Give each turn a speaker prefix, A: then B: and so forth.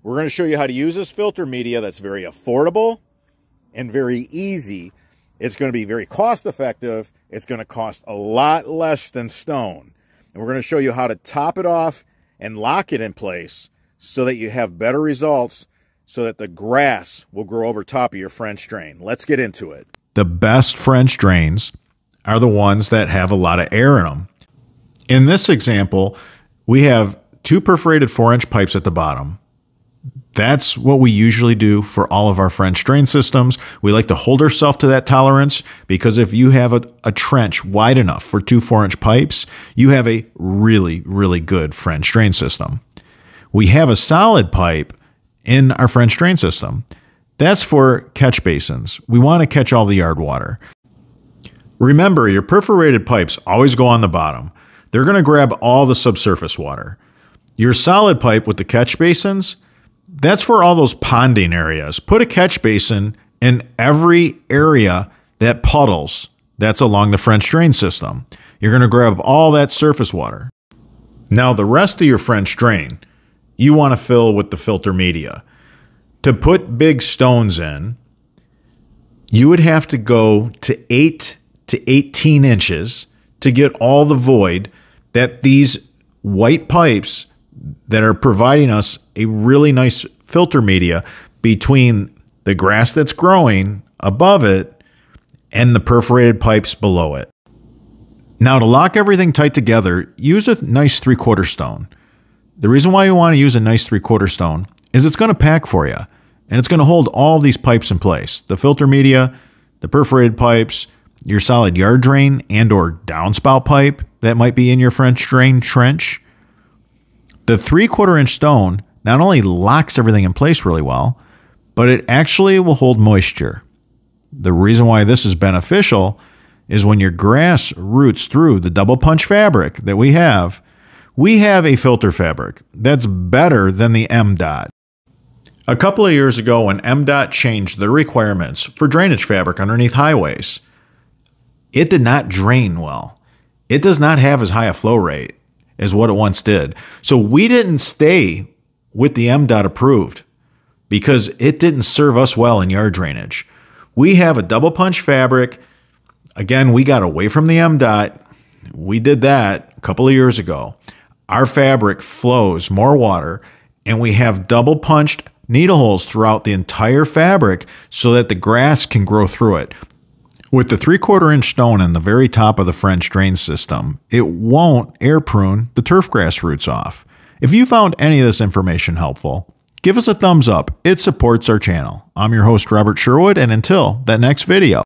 A: We're going to show you how to use this filter media that's very affordable and very easy. It's going to be very cost effective. It's going to cost a lot less than stone. And we're going to show you how to top it off and lock it in place so that you have better results, so that the grass will grow over top of your French drain. Let's get into it.
B: The best French drains are the ones that have a lot of air in them. In this example, we have 2 perforated 4-inch pipes at the bottom. That's what we usually do for all of our French drain systems. We like to hold ourselves to that tolerance because if you have a trench wide enough for 2 4-inch pipes, you have a really, really good French drain system. We have a solid pipe in our French drain system. That's for catch basins. We want to catch all the yard water. Remember, your perforated pipes always go on the bottom. They're going to grab all the subsurface water. Your solid pipe with the catch basins, that's for all those ponding areas. Put a catch basin in every area that puddles that's along the French drain system. You're going to grab all that surface water. Now, the rest of your French drain, you want to fill with the filter media. To put big stones in, you would have to go to 8 to 18 inches to get all the void that these white pipes that are providing us a really nice filter media between the grass that's growing above it and the perforated pipes below it. Now, to lock everything tight together, use a nice 3/4 stone. The reason why you want to use a nice 3/4 stone is it's going to pack for you, and it's going to hold all these pipes in place. The filter media, the perforated pipes, your solid yard drain and or downspout pipe that might be in your French drain trench. The 3/4 inch stone not only locks everything in place really well, but it actually will hold moisture. The reason why this is beneficial is when your grass roots through the double punch fabric that we have a filter fabric that's better than the MDOT. A couple of years ago, when MDOT changed their requirements for drainage fabric underneath highways, it did not drain well. It does not have as high a flow rate as what it once did. So we didn't stay with the MDOT approved because it didn't serve us well in yard drainage. We have a double punch fabric. Again, we got away from the MDOT. We did that a couple of years ago. Our fabric flows more water, and we have double punched needle holes throughout the entire fabric so that the grass can grow through it. With the 3/4 inch stone in the very top of the French drain system, it won't air prune the turf grass roots off. If you found any of this information helpful, give us a thumbs up. It supports our channel. I'm your host, Robert Sherwood, and until that next video.